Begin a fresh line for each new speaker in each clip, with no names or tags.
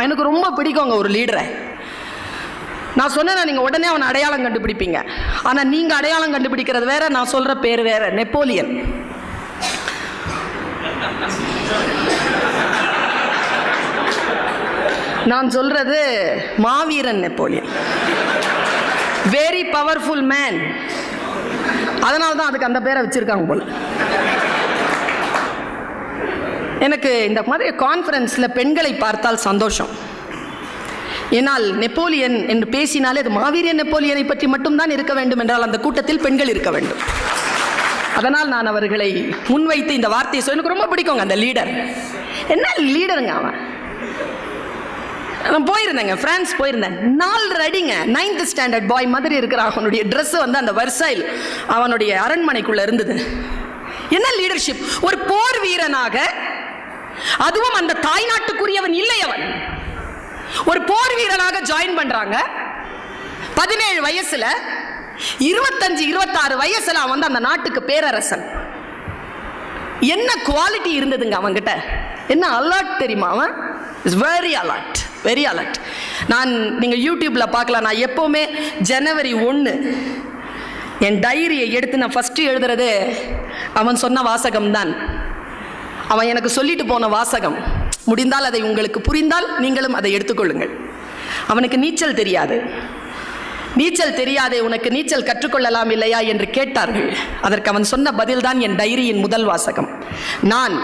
எனக்கு ரொம்ப பிடிக்குங்க ஒரு லீடரை. நான் சொன்னேன், நீங்கள் உடனே அவனை அடையாளம் கண்டுபிடிப்பீங்க. ஆனால் நீங்கள் அடையாளம் கண்டுபிடிக்கிறது வேற, நான் சொல்கிற பேர் வேற. நெப்போலியன். நான் சொல்றது மாவீரன் நெப்போலியன். Very powerful man. அதனால தான் அதுக்கு அந்த பேரை வச்சிருக்காங்க போல. எனக்கு இந்த மாதிரி கான்ஃபரன்ஸில் பெண்களை பார்த்தால் சந்தோஷம். ஏனால் நெப்போலியன் என்று பேசினாலே அது மாவீரன் நெப்போலியனை பற்றி மட்டும்தான் இருக்க வேண்டும் என்றால் அந்த கூட்டத்தில் பெண்கள் இருக்க வேண்டும். அதனால் நான் அவர்களை முன்வைத்து இந்த வார்த்தையை சொல்ல எனக்கு ரொம்ப பிடிக்குங்க. அந்த லீடர் என்ன லீடருங்க அவன். நான் போயிருந்தேங்க, பிரான்ஸ் போயிருந்தேன். 4 அடிங்க, 9th ஸ்டாண்டர்ட் பாய் மாதிரி இருக்கிற அவனுடைய ட்ரெஸ் வந்து அந்த வர்சைல் அவனுடைய அரண்மனைக்குள்ள இருந்தது. என்ன லீடர்ஷிப்! ஒரு போர் வீரனாக, அதுவும் அந்த தாய்நாட்டுக்குரியவன் இல்லை அவன், ஒரு போர் வீரனாக ஜாயின் பண்றாங்க. 17 வயசுல, 25-26 வயசுல அவன் வந்து அந்த நாட்டுக்கு பேரரசன். என்ன குவாலிட்டி இருந்ததுங்க அவன்கிட்ட! என்ன அலர்ட் தெரியுமா அவன்! Is very alert, very alert. நீங்கள் யூடியூப்பில் பார்க்கலாம். நான் எப்போவுமே ஜனவரி 1 என் டைரியை எடுத்து நான் ஃபஸ்ட்டு எழுதுறது அவன் சொன்ன வாசகம்தான். அவன் எனக்கு சொல்லிட்டு போன வாசகம். முடிந்தால் அதை உங்களுக்கு புரிந்தால் நீங்களும் அதை எடுத்துக்கொள்ளுங்கள். அவனுக்கு நீச்சல் தெரியாது. நீச்சல் தெரியாதே, உனக்கு நீச்சல் கற்றுக்கொள்ளலாம் இல்லையா என்று கேட்டார்கள். அதற்கு அவன் சொன்ன பதில் தான் என் டைரியின் முதல் வாசகம். நான்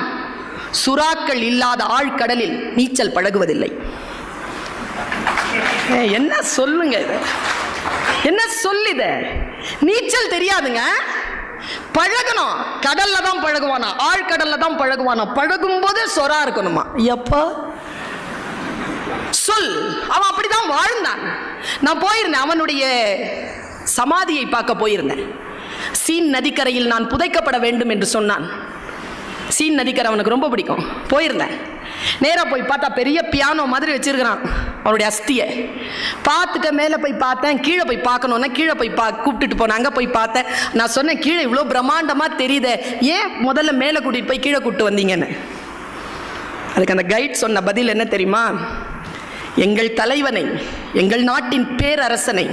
சுறாக்கள் இல்லாத ஆழ்கடலில் நீச்சல் பழகுவதில்லை. என்ன சொல்லுங்க இது! என்ன சொல்லுது! நீச்சல் தெரியாதுங்க, பழகணும். கடல்ல தான் பழகுவானா, ஆழ்கடல்ல தான் பழகுவானா. பழகும் போது சொரா இருக்கணுமா? எப்போ சொல். அவன் அப்படிதான் வாழ்ந்தான். நான் போயிருந்தேன், அவனுடைய சமாதியை பார்க்க போயிருந்தேன். சீன் நதிக்கரையில் நான் புதைக்கப்பட வேண்டும் என்று சொன்னான். சீன் நதிக்கரை அவனுக்கு ரொம்ப பிடிக்கும். போயிருந்தேன். நேராக போய் பார்த்தா பெரிய பியானோ மாதிரி வச்சிருக்கிறான் அவனுடைய அஸ்தியை. பார்த்துட்டு மேலே போய் பார்த்தேன். கீழே போய் பார்க்கணுன்னா கீழே போய் கூப்பிட்டுட்டு போனேன். அங்கே போய் பார்த்தேன். நான் சொன்னேன், கீழே இவ்வளோ பிரம்மாண்டமாக தெரியுது, ஏன் முதல்ல மேலே கூட்டிகிட்டு போய் கீழே கூப்பிட்டு வந்தீங்கன்னு. அதுக்கு அந்த கைட் சொன்ன பதில் என்ன தெரியுமா? எங்கள் தலைவனை, எங்கள் நாட்டின் பேரரசனை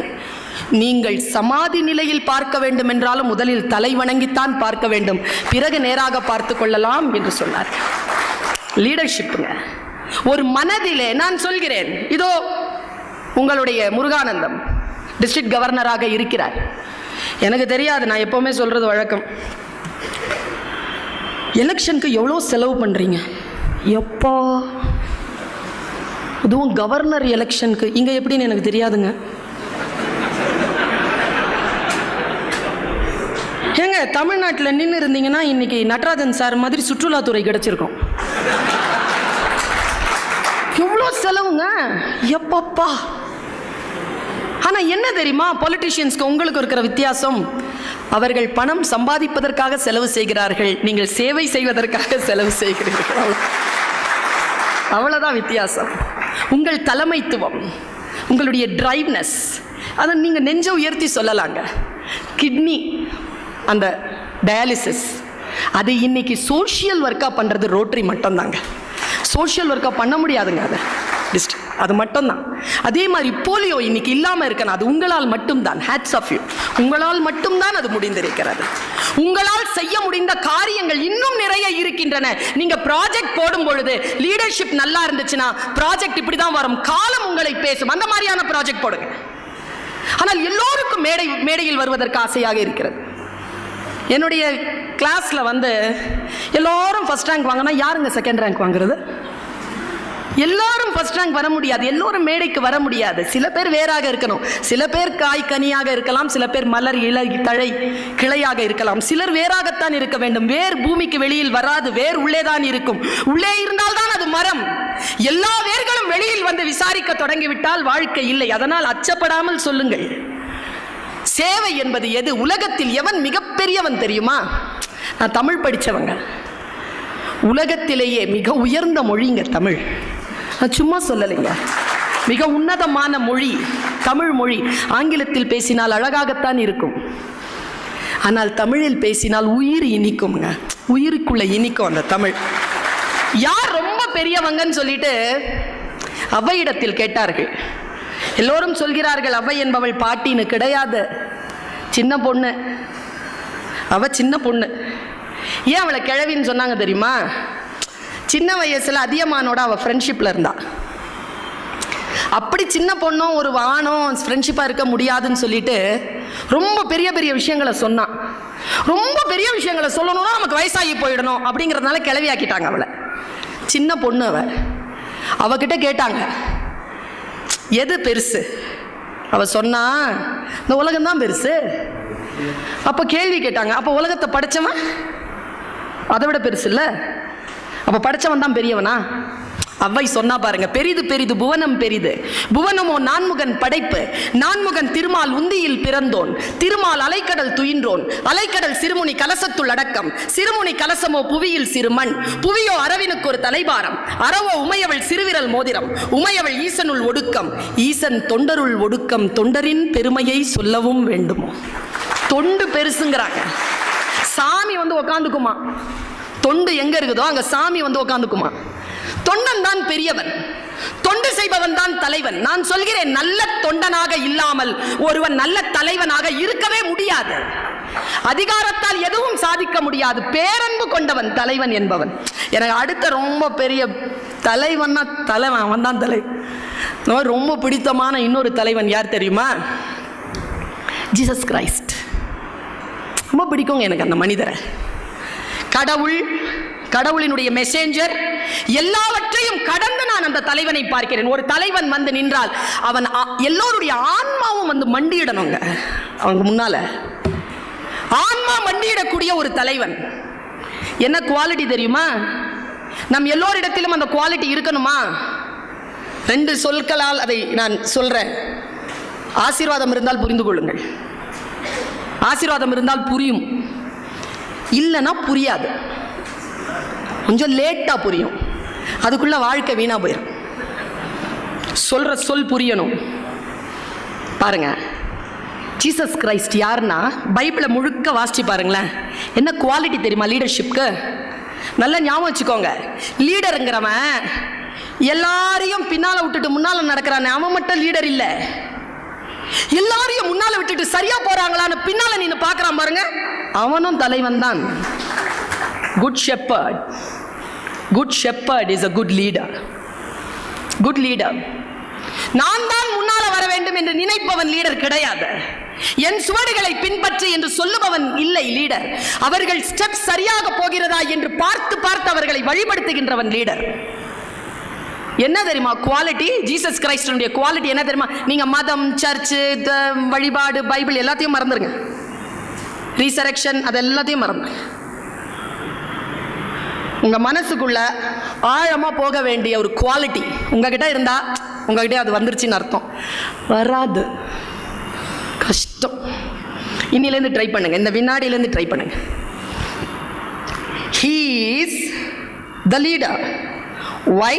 நீங்கள் சமாதி நிலையில் பார்க்க வேண்டும் என்றாலும் முதலில் தலை வணங்கித்தான் பார்க்க வேண்டும், பிறகு நேராக பார்த்து கொள்ளலாம் என்று சொன்னார். லீடர்ஷிப்புங்க. ஒரு மனதிலே நான் சொல்கிறேன், இதோ உங்களுடைய முருகானந்தம் டிஸ்ட்ரிக்ட் கவர்னராக இருக்கிறார். எனக்கு தெரியாது, நான் எப்பவுமே சொல்றது வழக்கம், எலெக்ஷனுக்கு எவ்வளோ செலவு பண்றீங்க எப்போ, அதுவும் கவர்னர் எலெக்ஷனுக்கு. இங்க எப்படின்னு எனக்கு தெரியாதுங்க. ஏங்க, தமிழ்நாட்டில் நின்று இருந்தீங்கன்னா இன்னைக்கு நடராஜன் சார் மாதிரி சுற்றுலாத்துறை கிடைச்சிருக்கும். எவ்வளோ செலவுங்க எப்பப்பா! ஆனா என்ன தெரியுமா, பொலிட்டிஷியன்ஸ்க்கு உங்களுக்கு இருக்கிற வித்தியாசம், அவர்கள் பணம் சம்பாதிப்பதற்காக செலவு செய்கிறார்கள், நீங்கள் சேவை செய்வதற்காக செலவு செய்கிறீர்கள். அவ்வளவுதான் வித்தியாசம். உங்கள் தலைமைத்துவம், உங்களுடைய டிரைவ்னஸ், அதை நீங்க நெஞ்ச உயர்த்தி சொல்லலாங்க. கிட்னி அந்த டயாலிசிஸ், அது இன்னைக்கு சோஷியல் ஒர்க்காக பண்ணுறது ரோட்டரி மட்டும்தாங்க. சோஷியல் ஒர்க்காக பண்ண முடியாதுங்க அதை டிஸ்ட்ரிக்ட், அது மட்டும்தான். அதே மாதிரி போலியோ இன்னைக்கு இல்லாமல் இருக்கணும், அது உங்களால் மட்டும்தான். ஹேட்ஸ் ஆஃப் யூ, உங்களால் மட்டும்தான் அது முடிந்திருக்கிறது. உங்களால் செய்ய முடிந்த காரியங்கள் இன்னும் நிறைய இருக்கின்றன. நீங்க ப்ராஜெக்ட் போடும் பொழுது லீடர்ஷிப் நல்லா இருந்துச்சுன்னா ப்ராஜெக்ட் இப்படி தான் வரும், காலம் உங்களை பேசும். அந்த மாதிரியான ப்ராஜெக்ட் போடுங்க. ஆனால் எல்லோருக்கும் மேடையில் வருவதற்கு ஆசையாக இருக்கிறது. என்னுடைய கிளாஸ்ல வந்து எல்லாரும் ஃபர்ஸ்ட் ரேங்க் வாங்கினா யாருங்க செகண்ட் ரேங்க் வாங்குறது? எல்லாரும் ஃபர்ஸ்ட் ரேங்க் வர முடியாது, எல்லோரும் மேடைக்கு வர முடியாது. சில பேர் வேறாக இருக்கணும், சில பேர் காய் கனியாக இருக்கலாம், சில பேர் மலர் இலை தழை கிளையாக இருக்கலாம். சிலர் வேறாகத்தான் இருக்க வேண்டும். வேர் பூமிக்கு வெளியில் வராது, வேர் உள்ளேதான் இருக்கும். உள்ளே இருந்தால்தான் அது மரம். எல்லா வேர்களும் வெளியில் வந்து விசாரிக்க தொடங்கிவிட்டால் வாழ்க்கை இல்லை. அதனால் அச்சப்படாமல் சொல்லுங்கள். சேவை என்பது எது? உலகத்தில் எவன் மிகப்பெரியவன் தெரியுமா? நான் தமிழ் படித்தவங்க. உலகத்திலேயே மிக உயர்ந்த மொழிங்க தமிழ். நான் சும்மா சொல்லலைங்க, மிக உன்னதமான மொழி தமிழ் மொழி. ஆங்கிலத்தில் பேசினால் அழகாகத்தான் இருக்கும், ஆனால் தமிழில் பேசினால் உயிர் இனிக்கும்ங்க. உயிருக்குள்ள இனிக்கும் அந்த தமிழ். யார் ரொம்ப பெரியவங்கன்னு சொல்லிட்டு அவ்வையிடத்தில் கேட்டார்கள். எல்லோரும் சொல்கிறார்கள் அவ்வை என்பவள் பாட்டின்னு. கிடையாது, சின்ன பொண்ணு. அவ சின்ன பொண்ணு. ஏன் அவளை கிழவின்னு சொன்னாங்க தெரியுமா? சின்ன வயசுல அதியமானோட அவ ஃப்ரெண்ட்ஷிப்ல இருந்தா. அப்படி சின்ன பொண்ணும் ஒரு ஆணும் ஃப்ரெண்ட்ஷிப்பா இருக்க முடியாதுன்னு சொல்லிட்டு ரொம்ப பெரிய பெரிய விஷயங்களை சொன்னான். ரொம்ப பெரிய விஷயங்களை சொல்லணும்னா நமக்கு வயசாகி போயிடணும் அப்படிங்கிறதுனால கிளவி ஆக்கிட்டாங்க அவளை. சின்ன பொண்ணு அவகிட்ட கேட்டாங்க எது பெருசு. அவ சொன்னா இந்த உலகம்தான் பெருசு. அப்ப கேள்வி கேட்டாங்க, அப்ப உலகத்தை படைச்சவன் அதை விட பெருசு இல்ல, அப்ப படைச்சவன் தான் பெரியவனா? அவ்வை சொன்னா பாருங்க, பெரிது பெரிது புவனம் பெரிது, புவனமோ நான்முகன் படைப்பு, நான்முகன் திருமால் உந்தியில் பிறந்தோன், திருமால் அலைக்கடல் துயின்றோன், அலைக்கடல் சிறுமுனி கலசத்துள் அடக்கம், சிறுமுனி கலசமோ புவியில் சிறுமண், புவியோ அரவினுக்கு ஒரு தலைபாரம், அறவோ உமையவள் சிறுவிரல் மோதிரம், உமையவள் ஈசனுள் ஒடுக்கம், ஈசன் தொண்டருள் ஒடுக்கம், தொண்டரின் பெருமையை சொல்லவும் வேண்டுமோ. தொண்டு பெருசுங்கிறாங்க. சாமி வந்து உக்காந்துக்குமா, தொண்டு எங்க இருக்குதோ அங்க சாமி வந்து உக்காந்துக்குமா. தொண்டன் தான் பெரியவன், தொண்டு செய்பவன் தான் தலைவன். நான் சொல்கிறேன், நல்ல தொண்டனாக இல்லாமல் ஒருவன் நல்ல தலைவனாக இருக்கவே முடியாது. அதிகாரத்தால் எதுவும் சாதிக்க முடியாது. பேரன்பு கொண்டவன் தலைவன் என்பவன். எனக்கு அடுத்த ரொம்ப பெரிய தலைவன்னா தலைவன், அவன் தான் தலைவன். ரொம்ப பிடித்தமான இன்னொரு தலைவன் யார் தெரியுமா? Jesus Christ. ரொம்ப பிடிக்குங்க எனக்கு அந்த மனிதரை. கடவுளினுடைய மெசேஞ்சர். எல்லாவற்றையும் கடந்து நான் அந்த தலைவனை பார்க்கிறேன். ஒரு தலைவன் வந்து நின்றால் அவன் எல்லோருடைய ஆன்மாவும் வந்து மண்டியிடணுங்க அவங்க முன்னால. ஆன்மா மண்டியிடக்கூடிய ஒரு தலைவன். என்ன குவாலிட்டி தெரியுமா? நம் எல்லோரிடத்திலும் அந்த குவாலிட்டி இருக்கணுமா? 2 சொற்களால் அதை நான் சொல்றேன். ஆசீர்வாதம் இருந்தால் புரிந்து கொள்ளுங்கள். ஆசீர்வாதம் இருந்தால் புரியும், இல்லைன்னா புரியாது. கொஞ்சம் லேட்டா புரியும், அதுக்குள்ள வாழ்க்கை வீணா போயிடும். சொல்ற சொல் புரியணும். பாருங்க, ஜீசஸ் கிரைஸ்ட் யாருன்னா பைபிளை முழுக்க வாசிச்சு பாருங்களேன். என்ன குவாலிட்டி தெரியுமா லீடர்ஷிப்க்கு? நல்லா ஞாபகம் வச்சுக்கோங்க. லீடருங்கிறவன் எல்லாரையும் பின்னால விட்டுட்டு முன்னால நடக்கிறான். அவன் மட்டும் லீடர் இல்ல. எல்லாரையும் முன்னால விட்டுட்டு சரியா போறாங்களான்னு பின்னால நீங்க பாக்குறான் பாருங்க, அவனும் தலைவன் தான். Good shepherd. Good shepherd is a good leader. Good leader. நான் தான் முன்னால வர வேண்டும் என்று நினைப்பவன் லீடர் கிடையாது. என் சுவடுகளை பின்பற்றி என்று சொல்லுபவன் இல்லை லீடர். அவர்கள் ஸ்டெப் சரியாக போகிறதா என்று பார்த்து பார்த்து அவர்களை வழிபடுத்துகின்றவன் லீடர். என்ன தெரியுமா குவாலிட்டி? ஜீசஸ் கிரைஸ்டனுடைய குவாலிட்டி என்ன தெரியுமா? நீங்க மதம், சர்ச்சு, வழிபாடு, பைபிள் எல்லாத்தையும் மறந்துருங்க. ரீசரெக்ஷன் அது எல்லாத்தையும் மறந்துருங்க. உங்க மனசுக்குள்ள ஆழமா போக வேண்டிய ஒரு குவாலிட்டி உங்ககிட்ட இருந்தா உங்ககிட்ட அது வந்துருச்சுன்னு அர்த்தம். வராது, கஷ்டம். இன்னிலேருந்து ட்ரை பண்ணுங்க, இந்த வினாடியிலேருந்து ட்ரை பண்ணுங்க. He is the leader. Why?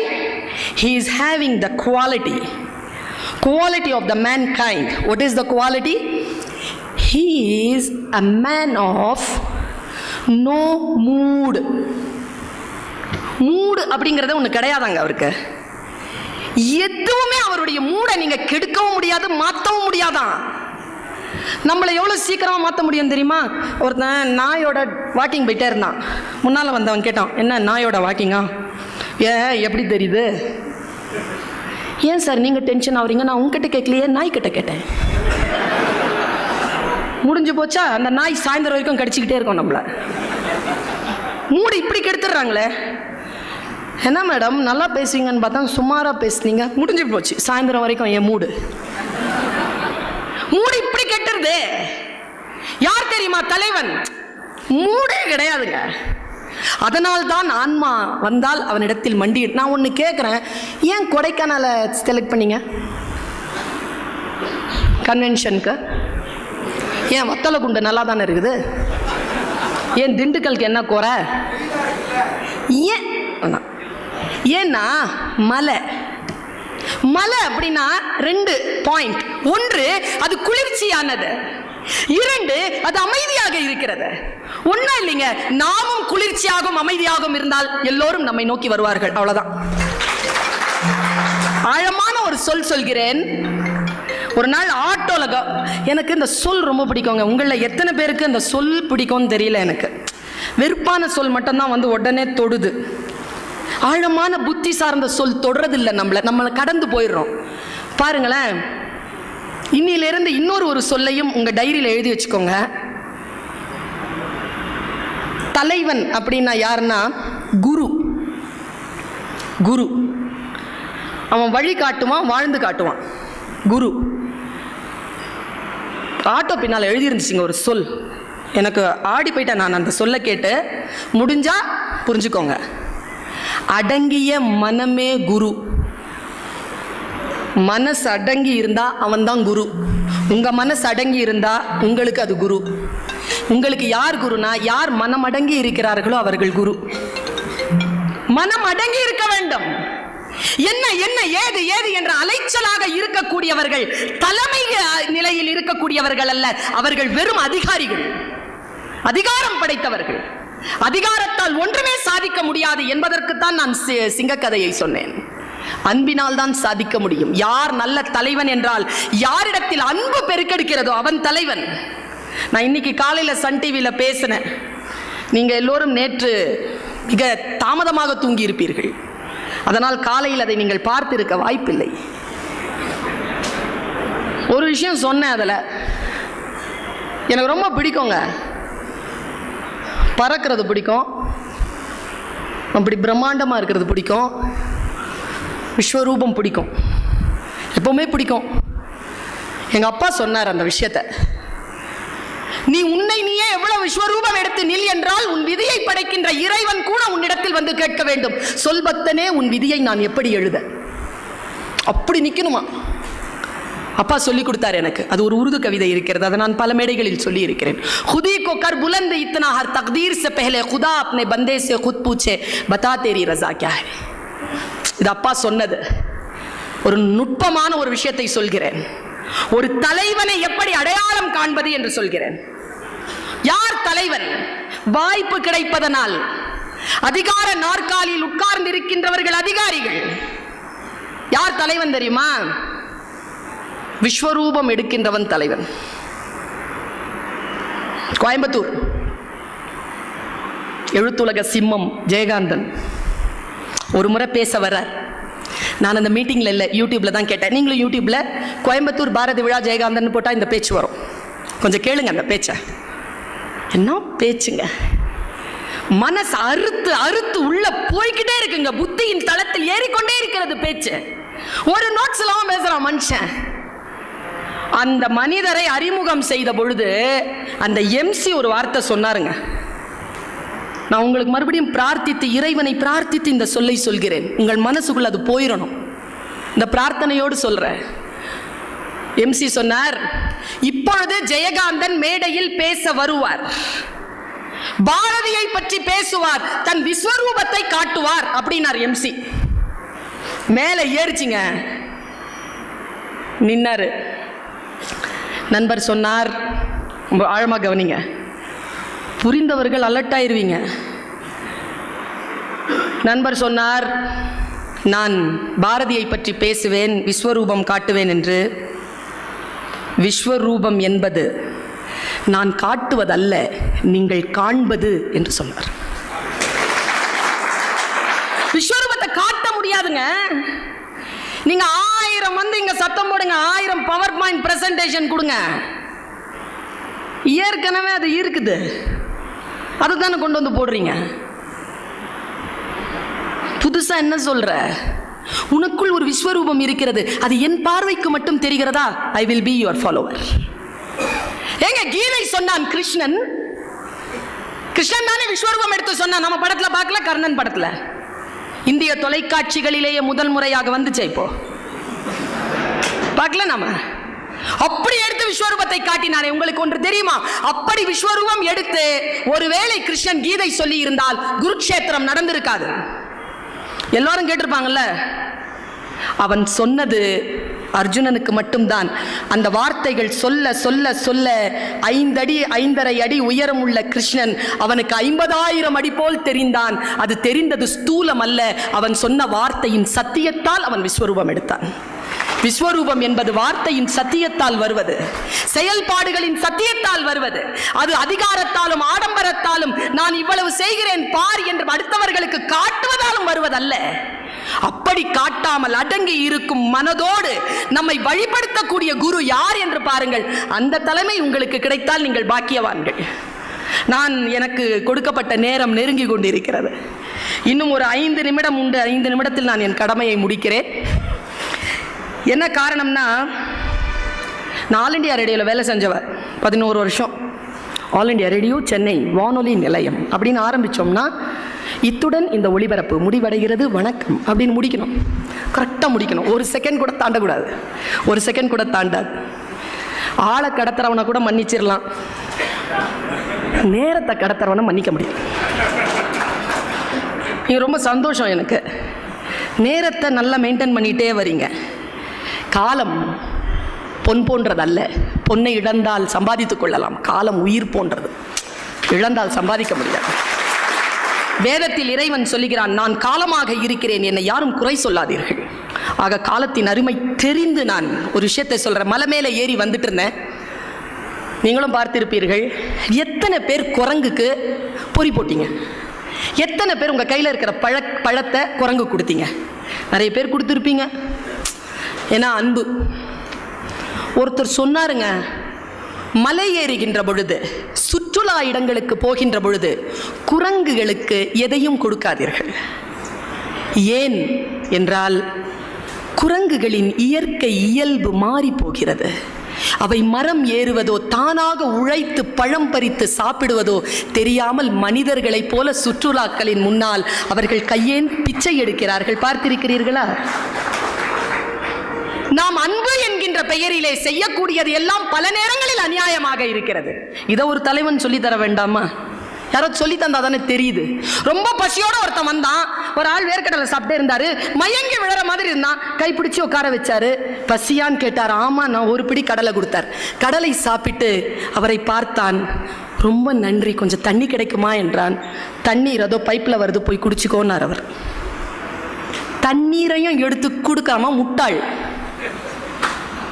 He is having the quality of the mankind. What is the quality? He is a man of no mood. மூடு அப்படிங்கறத ஒண்ணு கிடையாதாங்க அவருக்கு. எதுவுமே அவருடைய மூடை நீங்க கெடுக்கவும் முடியாது, மாற்றவும் முடியாதான். நம்மளை எவ்வளவு சீக்கிரமா மாற்ற முடியும் தெரியுமா? ஒருத்தன் நாயோட வாக்கிங் போயிட்டே இருந்தான். முன்னால வந்தவன் கேட்டான், என்ன நாயோட வாக்கிங்கா? எப்படி தெரியுது? ஏன் சார் நீங்க டென்ஷன் ஆகுறீங்க? நான் உங்ககிட்ட கேட்கலையே, நாய் கிட்ட கேட்டேன். முடிஞ்சு போச்சா? அந்த நாய் சாயந்தரம் வரைக்கும் கடிச்சுக்கிட்டே இருக்கும் நம்மள. மூடு இப்படி கெடுத்துடுறாங்களே. என்ன மேடம் நல்லா பேசுவீங்கன்னு பார்த்தா சுமாரா பேசுனீங்க, முடிஞ்சு போச்சு சாயந்தரம் வரைக்கும். என் மூடு இப்படி கெட்டுறது. யார் தெரியுமா தலைவன்? மூடே கிடையாதுங்க. அதனால்தான் ஆன்மா வந்தால் அவனிடத்தில் மண்டி. நான் ஒன்று கேட்குறேன், ஏன் கொடைக்கானலை செலக்ட் பண்ணீங்க கன்வென்ஷனுக்கு? ஏன் வத்தலை குண்டு நல்லா தானே இருக்குது? ஏன் திண்டுக்கலுக்கு என்ன குறை? ஏன்னா மலை அப்படின்னா 2 பாயிண்ட். 1, அது குளிர்ச்சியானது. 2, அது அமைதியாக இருக்கிறது. ஒண்ணா இல்லைங்க, நாமும் குளிர்ச்சியாகவும் அமைதியாகவும் இருந்தால் எல்லோரும் நம்மை நோக்கி வருவார்கள். அவ்வளவுதான். ஆழமான ஒரு சொல் சொல்கிறேன். ஒரு நாள் ஆட்டோல எனக்கு இந்த சொல் ரொம்ப பிடிக்குங்க. உங்களில் எத்தனை பேருக்கு இந்த சொல் பிடிக்கும்னு தெரியல. எனக்கு வெறுப்பான சொல் மட்டும்தான் வந்து உடனே தொடுது. ஆழமான புத்தி சார்ந்த சொல் தொடுறதில்லை. நம்மளை கடந்து போயிடுறோம். பாருங்களேன், இன்னிலிருந்து இன்னொரு சொல்லையும் உங்க டைரியில் எழுதி வச்சுக்கோங்க. தலைவன் அப்படின்னா யாருன்னா குரு. குரு அவன் வழி காட்டுவான், வாழ்ந்து காட்டுவான். குரு. ஆட்டோ பின்னால் எழுதியிருந்துச்சுங்க ஒரு சொல். எனக்கு ஆடி போயிட்டேன் நான் அந்த சொல்ல கேட்டு. முடிஞ்சா புரிஞ்சுக்கோங்க. அடங்கிய மனமே குரு. மனசு அடங்கி இருந்தா அவன் தான் குரு. உங்க மனசு அடங்கி இருந்தா உங்களுக்கு அது குரு. உங்களுக்கு யார் குருனா, யார் மனம் அடங்கி இருக்கிறார்களோ அவர்கள் குரு. மனம் அடங்கி இருக்க வேண்டும். என்ன என்ன ஏது ஏது என்ற அலைச்சலாக இருக்கக்கூடியவர்கள் தலைமை நிலையில் இருக்கக்கூடியவர்கள் அல்ல. அவர்கள் வெறும் அதிகாரிகள், அதிகாரம் படைத்தவர்கள். அதிகாரத்தால் ஒன்றுமே சாதிக்க முடியாது என்பதற்குத்தான் நான் சிங்கக்கதையை சொன்னேன். அன்பினால் தான் சாதிக்க முடியும். யார் நல்ல தலைவன் என்றால் யாரிடத்தில் அன்பு பெருக்கெடுக்கிறதோ அவன் தலைவன். நான் இன்னைக்கு காலையில் சன் டிவியில் பேசினேன். நீங்க எல்லோரும் நேற்று மிக தாமதமாக தூங்கி இருப்பீர்கள். அதனால் காலையில் அதை நீங்கள் பார்த்திருக்க வாய்ப்பில்லை. ஒரு விஷயம் சொன்னேன். அதில் எனக்கு ரொம்ப பிடிக்குங்க. பறக்கிறது பிடிக்கும், அப்படி பிரம்மாண்டமாக இருக்கிறது பிடிக்கும், விஸ்வரூபம் பிடிக்கும், எப்பவுமே பிடிக்கும். எங்கள் அப்பா சொன்னார் அந்த விஷயத்தை. நீ உன்னை நீயே எவ்வளவு விஸ்வரூபம் எடுத்து நில் என்றால் உன் விதியை படைக்கின்ற இறைவன் கூட உன்னிடத்தில் வந்து கேட்க வேண்டும், சொல்பத்தனே உன் விதியை நான் எப்படி எழுத. அப்படி நிற்கணுமா? அப்பா சொல்லி கொடுத்தார் எனக்கு. அது ஒரு உருது கவிதை இருக்கிறது, அதை நான் பல மேடைகளில் சொல்லி இருக்கிறேன். खुदी को कर बुलंद इतना हर तकदीर से पहले खुदा अपने बंदे से खुद पूछे बता तेरी रजा क्या है. இது அப்பா சொன்னது. ஒரு நுட்பமான ஒரு விஷயத்தை சொல்கிறேன். ஒரு தலைவனை எப்படி அடையாளம் காண்பது என்று சொல்கிறேன். யார் தலைவன்? வாய்ப்பு கிடைப்பதனால் அதிகார நாற்காலியில் உட்கார்ந்து இருக்கின்றவர்கள் அதிகாரிகள். யார் தலைவன் தெரியுமா? விஸ்வரூபம் எடுக்கின்றவன் தலைவன். கோயம்புத்தூர் எழுத்துலக சிம்மம் ஜெயகாந்தன் ஒரு முறை பேச வர்றார். நான் அந்த மீட்டிங்கில் இல்லை, யூடியூப்ல தான் கேட்டேன். நீங்களும் யூடியூப்ல கோயம்புத்தூர் பாரதி விழா ஜெயகாந்தன் போட்டால் இந்த பேச்சு வரும். கொஞ்சம் கேளுங்க அந்த பேச்சை. என்ன பேச்சுங்க! மனசு அறுத்து அறுத்து உள்ள போய்கிட்டே இருக்குங்க. புத்தியின் தளத்தில் ஏறிக்கொண்டே இருக்கிறது பேச்சு. ஒரு நோட்ஸ் எல்லாம் பேசுறான் மனுஷன். அந்த மனிதரை அறிமுகம் செய்த பொழுது அந்த எம்சி ஒரு வார்த்தை சொன்னாருங்க. நான் உங்களுக்கு மறுபடியும் பிரார்த்தித்து, இறைவனை பிரார்த்தித்து இந்த சொல்லை சொல்கிறேன். உங்கள் மனசுக்குள்ள அது போயிடணும். இந்த பிரார்த்தனையோடு சொல்றேன். எம்சி சொன்னார், இப்பொழுது ஜெயகாந்தன் மேடையில் பேச வருவார், பாரதியை பற்றி பேசுவார், தன் விஸ்வரூபத்தை காட்டுவார் அப்படின்னார் எம்சி. மேலே ஏறிச்சிங்க, நின்னாரு. நண்பர் சொன்னார், ஆழமாக கவனிங்க, புரிந்தவர்கள் அலர்ட் ஆயிருவீங்க. நண்பர் சொன்னார், நான் பாரதியை பற்றி பேசுவேன், விஸ்வரூபம் காட்டுவேன் என்று. விஸ்வரூபம் என்பது நான் காட்டுவதல்ல, நீங்கள் காண்பது என்று சொன்னார். விஸ்வரூபத்தை காட்ட முடியாதுங்க. நீங்க 1000 வந்து இங்க சத்தம் போடுங்க, 1000 பவர் பாயிண்ட் பிரசன்டேஷன் கொடுங்க, ஏற்கனவே அது இருக்குது, அதுதானே கொண்டு வந்து போடுறீங்க. புதுசா என்ன சொல்ற? உனக்குள் ஒரு விஸ்வரூபம் இருக்கிறது, அது என் பார்வைக்கு மட்டும் தெரிகிறதா? I will be your follower. ஏங்க கீதை சொன்னான் கிருஷ்ணன். கிருஷ்ணன் தானே விஸ்வரூபம் எடுத்து சொன்னான். நம்ம படத்துல பார்க்கல, கர்ணன் படத்துல. இந்திய தொலைக்காட்சிகளிலேயே முதல் முறையாக வந்துச்சு. இப்போ பார்க்கல நாம. அப்படி எடுத்து விஸ்வரூபத்தை காட்டினானே. உங்களுக்கு ஒன்று தெரியுமா? அப்படி விஸ்வரூபம் எடுத்து ஒருவேளை கிருஷ்ணன் கீதை சொல்லி இருந்தால் குருக்ஷேத்திரம் நடந்திருக்காது. எல்லாரும் கேட்டிருப்பாங்கல்ல. அவன் சொன்னது அர்ஜுனனுக்கு மட்டும்தான். அந்த வார்த்தைகள் சொல்ல சொல்ல சொல்ல 5 அடி 5.5 அடி உயரம் உள்ள கிருஷ்ணன் அவனுக்கு 50,000 அடி போல் தெரிந்தான். அது தெரிந்தது ஸ்தூலம் அல்ல, அவன் சொன்ன வார்த்தையின் சத்தியத்தால் அவன் விஸ்வரூபம் எடுத்தான். விஸ்வரூபம் என்பது வார்த்தையின் சத்தியத்தால் வருவது, செயல்பாடுகளின் சத்தியத்தால் வருவது. அது அதிகாரத்தாலும் ஆடம்பரத்தாலும் நான் இவ்வளவு செய்கிறேன் பார் என்று அடுத்தவர்களுக்கு காட்டுவதாலும் வருவதல்ல. அப்படி காட்டாமல் அடங்கி இருக்கும் மனதோடு நம்மை வழிபடுத்தக்கூடிய குரு யார் என்று பாருங்கள். அந்த தலைமை உங்களுக்கு கிடைத்தால் நீங்கள் பாக்கியவான்கள். எனக்கு கொடுக்கப்பட்ட நேரம் நெருங்கி கொண்டிருக்கிறது. இன்னும் ஒரு 5 நிமிடம் உண்டு. 5 நிமிடத்தில் நான் என் கடமையை முடிக்கிறேன். என்ன காரணம்னா, நான் ஆல் இண்டியா ரேடியோவில் வேலை செஞ்சவர் 11 வருஷம். ஆல் இண்டியா ரேடியோ சென்னை வானொலி நிலையம் அப்படின்னு ஆரம்பித்தோம்னா, இத்துடன் இந்த ஒளிபரப்பு முடிவடைகிறது, வணக்கம் அப்படின்னு முடிக்கணும். கரெக்டாக முடிக்கணும். 1 செகண்ட் கூட தாண்டக்கூடாது. 1 செகண்ட் கூட தாண்டாது. ஆளை கடத்துறவனை கூட மன்னிச்சிடலாம், நேரத்தை கடத்துறவனை மன்னிக்க முடியும். இது ரொம்ப சந்தோஷம் எனக்கு. நேரத்தை நல்லா மெயின்டைன் பண்ணிகிட்டே வரீங்க. காலம் பொன் போன்றதல்ல. பொன்னை இழந்தால் சம்பாதித்துக் கொள்ளலாம். காலம் உயிர் போன்றது, இழந்தால் சம்பாதிக்க முடியாது. வேதத்தில் இறைவன் சொல்லுகிறான், நான் காலமாக இருக்கிறேன், என்னை யாரும் குறை சொல்லாதீர்கள். ஆக காலத்தின் அருமை தெரிந்து நான் ஒரு விஷயத்தை சொல்கிறேன். மலை மேலே ஏறி வந்துட்டு இருந்தேன், நீங்களும் பார்த்திருப்பீர்கள். எத்தனை பேர் குரங்குக்கு பொறி போட்டீங்க? எத்தனை பேர் உங்கள் கையில் இருக்கிற பழத்தை குரங்கு கொடுத்தீங்க? நிறைய பேர் கொடுத்துருப்பீங்க. ஏன்னா அன்பு. ஒருத்தர் சொன்னாருங்க, மலை ஏறுகின்ற பொழுது, சுற்றுலா இடங்களுக்கு போகின்ற பொழுது குரங்குகளுக்கு எதையும் கொடுக்காதீர்கள். ஏன் என்றால், குரங்குகளின் இயற்கை இயல்பு மாறி போகிறது. அவை மரம் ஏறுவதோ தானாக உழைத்து பழம் பறித்து சாப்பிடுவதோ தெரியாமல் மனிதர்களைப் போல சுற்றுலாக்களின் முன்னால் அவர்கள் கையேன் பிச்சை எடுக்கிறார்கள். பார்த்திருக்கிறீர்களா? நாம் அன்பு என்கின்ற பெயரிலே செய்யக்கூடியது எல்லாம் பல நேரங்களில் அநியாயமாக இருக்கிறது. இதை ஒரு தலைவன் சொல்லித்தர வேண்டாமா? யாரோ சொல்லி தந்தா தானே தெரியுது. ரொம்ப பசியோட ஒருத்தன் வந்தான், ஒரு ஆள் வேர்க்கடலை சாப்பிட்டே இருந்தாரு, மயங்கி விழற மாதிரி இருந்தான், கைப்பிடிச்சு உட்கார வச்சாரு. பசியான்னு கேட்டார். ஆமா, நான் ஒரு பிடி கடலை கொடுத்தார். கடலை சாப்பிட்டு அவரை பார்த்தான். ரொம்ப நன்றி, கொஞ்சம் தண்ணி கிடைக்குமா என்றான். தண்ணீர் அதோ பைப்பில் வருது, போய் குடிச்சுக்கோன்னார் அவர். தண்ணீரையும் எடுத்து கொடுக்காம முட்டாள்.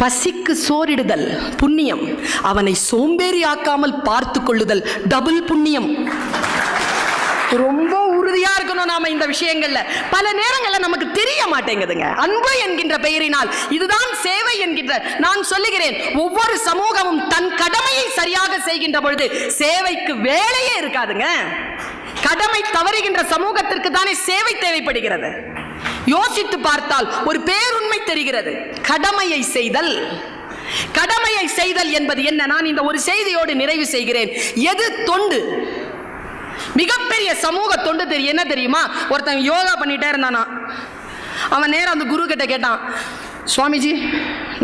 பசிக்கு சோறிடுதல் புண்ணியம், அவனை சோம்பேறி ஆக்காமல் பார்த்து கொள்ளுதல் டபுள் புண்ணியம். ரொம்ப உறுதியா இருக்கணும் நாம இந்த விஷயங்கள்ல. பல நேரங்கள்ல நமக்கு தெரிய மாட்டேங்குதுங்க. அன்பு என்கின்ற பெயரினால் இதுதான் சேவை என்கின்ற. நான் சொல்லுகிறேன், ஒவ்வொரு சமூகமும் தன் கடமையை சரியாக செய்கின்ற பொழுது சேவைக்கு வேலையே இருக்காதுங்க. கடமை தவறுகின்ற சமூகத்திற்கு தானே சேவை தேவைப்படுகிறது. யோசித்து பார்த்தால் ஒரு பேருண்மை தெரிகிறது. கடமையை செய்தல், கடமையை செய்தல் என்பது என்ன? நான் இந்த ஒரு செய்தியோடு நிறைவு செய்கிறேன். எது தொண்டு? மிகப்பெரிய சமூக தொண்டு தெரியும். என்ன தெரியுமா? ஒருத்தன் யோகா பண்ணிட்டே இருந்தானா, அவன் நேரம் அந்த குரு கிட்ட கேட்டான், சுவாமிஜி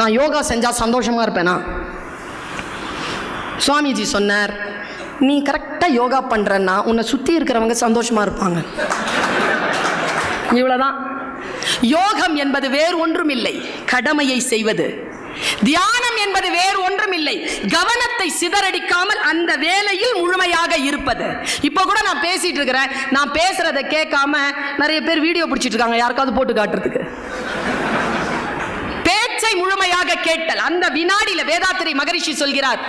நான் யோகா செஞ்சா சந்தோஷமா இருப்பேனா? சுவாமிஜி சொன்னார், நீ கரெக்டாக யோகா பண்றன்னா உன்னை சுற்றி இருக்கிறவங்க சந்தோஷமா இருப்பாங்க. இவ்வளவுதான். யோகம் என்பது வேறு ஒன்றும் இல்லை, கடமையை செய்வது. தியானம் என்பது வேறு ஒன்றும் இல்லை, கவனத்தை சிதறடிக்காமல் அந்த வேலையில் முழுமையாக இருப்பது. இப்போ கூட நான் பேசிட்டு இருக்கிறேன், நான் பேசுறதை கேட்காம நிறைய பேர் வீடியோ பிடிச்சிட்டு இருக்காங்க, யாருக்காவது போட்டு காட்டுறதுக்கு. பேச்சை முழுமையாக கேட்டல். அந்த வினாடியில வேதாத்திரி மகரிஷி சொல்கிறார்,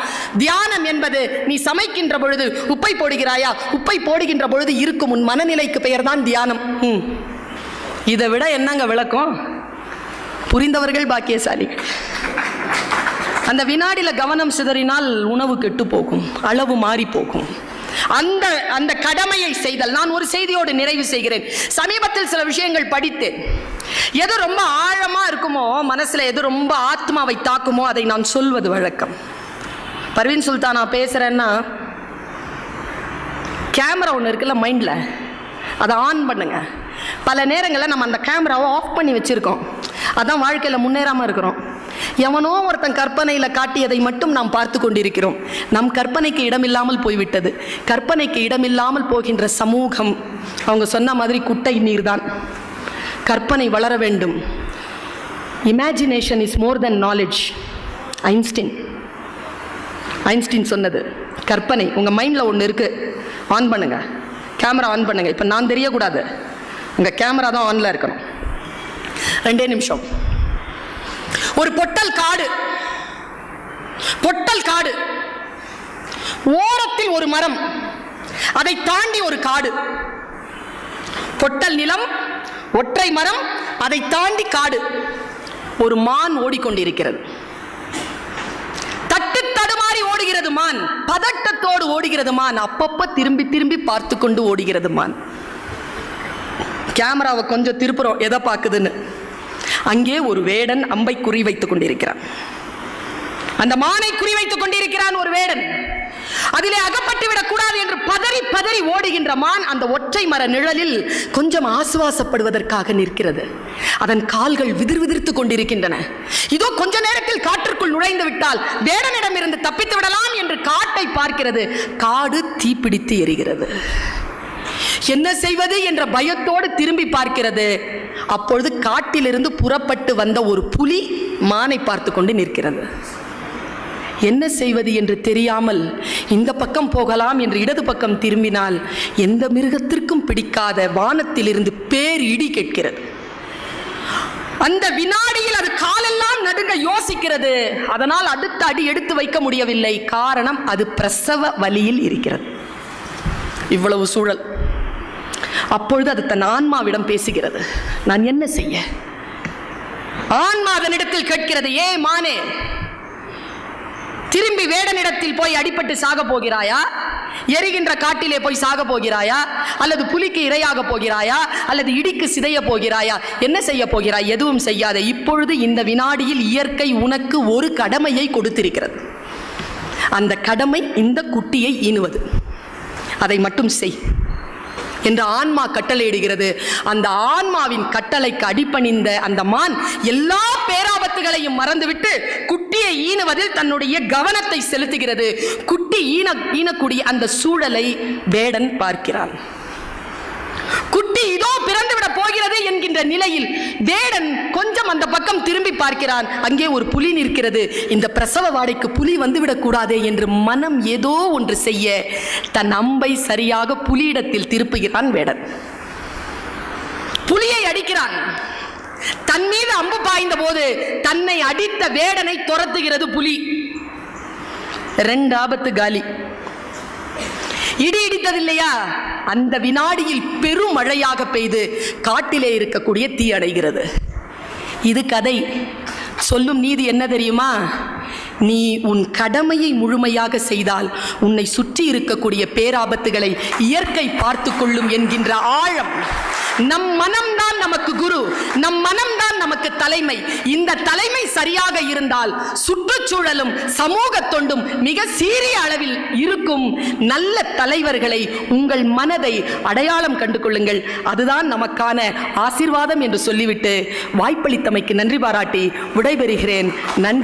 தியானம் என்பது நீ சமைக்கின்ற பொழுது உப்பை போடுகிறாயா, உப்பை போடுகின்ற பொழுது இருக்கும் உன் மனநிலைக்கு பெயர் தான் தியானம். இதை விட என்னங்க விளக்கம்? புரிந்தவர்கள் பாக்கியசாலிகள். அந்த வினாடியில கவனம் சிதறினால் உணவு கெட்டு போகும், அளவு மாறி போகும். அந்த அந்த கடமையை செய்தல். நான் ஒரு செய்தியோடு நிறைவு செய்கிறேன். சமீபத்தில் சில விஷயங்கள் படித்தேன். எது ரொம்ப ஆழமா இருக்குமோ மனசுல, எது ரொம்ப ஆத்மாவை தாக்குமோ அதை நான் சொல்வது வழக்கம். பர்வீன் சுல்தானா பேசுறேன்னா, கேமரா ஒன்று இருக்குல்ல மைண்ட்ல, அதை ஆன் பண்ணுங்க. பல நேரங்களில் நம்ம அந்த கேமராவை ஆஃப் பண்ணி வச்சிருக்கோம், அதான் வாழ்க்கையில் முன்னேறாமல் இருக்கிறோம். எவனோ ஒருத்தன் கற்பனையில் காட்டியதை மட்டும் நாம் பார்த்து கொண்டிருக்கிறோம். நம் கற்பனைக்கு இடமில்லாமல் போய்விட்டது. கற்பனைக்கு இடமில்லாமல் போகின்ற சமூகம், அவங்க சொன்ன மாதிரி குட்டை நீர் தான். கற்பனை வளர வேண்டும். Imagination is more then knowledge. Einstein சொன்னது. கற்பனை. உங்கள் மைண்டில் ஒன்று இருக்குது, ஆன் பண்ணுங்க, கேமரா ஆன் பண்ணுங்க. இப்போ நான் தெரியக்கூடாது, உங்கள் கேமரா தான் ஆனில் இருக்கணும். 2 நிமிஷம். ஒரு பொட்டல் காடு, ஓரத்தில் ஒரு மரம், அதை தாண்டி ஒரு காடு. பொட்டல் நிலம், ஒற்றை மரம், அதை தாண்டி காடு. ஒரு மான் ஓடிக்கொண்டிருக்கிறது. தட்டு தடுமாறி ஓடுகிறது மான், பதட்டத்தோடு ஓடுகிறது மான், அப்பப்ப திரும்பி திரும்பி பார்த்து கொண்டு ஓடுகிறது மான். கேமராவை கொஞ்சம் திருப்புறோம், எதை பார்க்குதுன்னு. அங்கே ஒரு வேடன் அம்பை குறி வைத்துக் கொண்டிருக்கிறான். அந்த மானை குறிவைத்துக் கொண்டிருக்கிறான் ஒரு வேடன். அதிலே அகப்பட்டு விடக் கூடாது என்று பதறி பதறி ஓடுகின்ற மான் அந்த ஒற்றை மர நிழலில் கொஞ்சம் ஆசுவாசப்படுவதற்காக நிற்கிறது. அதன் கால்கள் விதிர்விதிர்த்துக் கொண்டிருக்கின்றன. இதோ கொஞ்ச நேரத்தில் காற்றுக்குள் நுழைந்து விட்டால் வேடனிடம் இருந்து தப்பித்து விடலாம் என்று காட்டை பார்க்கிறது. காடு தீப்பிடித்து எரிகிறது. என்ன செய்வது என்ற பயத்தோடு திரும்பி பார்க்கிறது. அப்பொழுது காட்டிலிருந்து புறப்பட்டு வந்த ஒரு புலி மானை பார்த்து கொண்டு நிற்கிறது. என்ன செய்வது என்று தெரியாமல் இந்த பக்கம் போகலாம் என்று இடது பக்கம் திரும்பினால் எந்த மிருகத்திற்கும் பிடிக்காத வானத்திலிருந்து பேர் இடி கேட்கிறது. அந்த வினாடியில் அது காலெல்லாம் நடுங்க யோசிக்கிறது. அதனால் அடுத்த அடி எடுத்து வைக்க முடியவில்லை. காரணம், அது பிரசவ வலியில் இருக்கிறது. இவ்வளவு சூழல். அப்பொழுது அது தன் ஆன்மாவிடம் பேசுகிறது. நான் என்ன செய்ய? ஆன்மா அதனிடத்தில் கேட்கிறது, ஏ மானே, திரும்பி வேடனிடத்தில் போய் அடிபட்டு சாக போகிறாயா? எரிகின்ற காட்டிலே போய் சாக போகிறாயா? அல்லது புலிக்கு இரையாக போகிறாயா? அல்லது இடிக்கு சிதைய போகிறாயா? என்ன செய்ய போகிறாய்? எதுவும் செய்யாத. இப்பொழுது இந்த வினாடியில் இயற்கை உனக்கு ஒரு கடமையை கொடுத்திருக்கிறது. அந்த கடமை இந்த குட்டியை ஈனுவது. அதை மட்டும் செய் என்று ஆன்மா கட்டளையிடுகிறது. அந்த ஆன்மாவின் கட்டளைக்கு அடிபணிந்த அந்த மான் எல்லா பேராபத்துகளையும் மறந்துவிட்டு குட்டியை ஈனுவதில் தன்னுடைய கவனத்தை செலுத்துகிறது. குட்டி ஈனக்கூடிய அந்த சூழலை வேடன் பார்க்கிறான். குட்டி இதோ பிறந்துவிட போகிறது என்கின்ற நிலையில் வேடன் கொஞ்சம் அந்த பக்கம் திரும்பி பார்க்கிறான். அங்கே ஒரு புலி நிற்கிறது. இந்த பிரசவ வாடைக்கு புலி வந்துவிடக் கூடாதே என்று மனம் ஏதோ ஒன்று செய்ய தன் அம்பை சரியாக புலியிடத்தில் திருப்புகிறான் வேடன். புலியை அடிக்கிறான். தன் மீது அம்பு பாய்ந்த போது தன்னை அடித்த வேடனை துரத்துகிறது புலி. 2 ஆபத்து காலி. இடி இடித்ததில்லையா? அந்த வினாடியில் பெரும் மழையாக பெய்து காட்டிலே இருக்கக்கூடிய தீ அடைகிறது. இது கதை. சொல்லும் நீதி என்ன தெரியுமா? நீ உன் கடமையை முழுமையாக செய்தால் உன்னை சுற்றி இருக்கக்கூடிய பேராபத்துகளை இயற்கை பார்த்து கொள்ளும் என்கின்ற ஆழம். நம் மனம்தான் நமக்கு குரு, நம் மனம்தான் நமக்கு தலைமை. இந்த தலைமை சரியாக இருந்தால் சுற்றுச்சூழலும் சமூக தொண்டும் மிக சீரிய அளவில் இருக்கும். நல்ல தலைவர்களை உங்கள் மனதை அடையாளம் கண்டு கொள்ளுங்கள். அதுதான் நமக்கான ஆசீர்வாதம் என்று சொல்லிவிட்டு வாய்ப்பளித்தமைக்கு நன்றி பாராட்டி விடைபெறுகிறேன். நன்றி.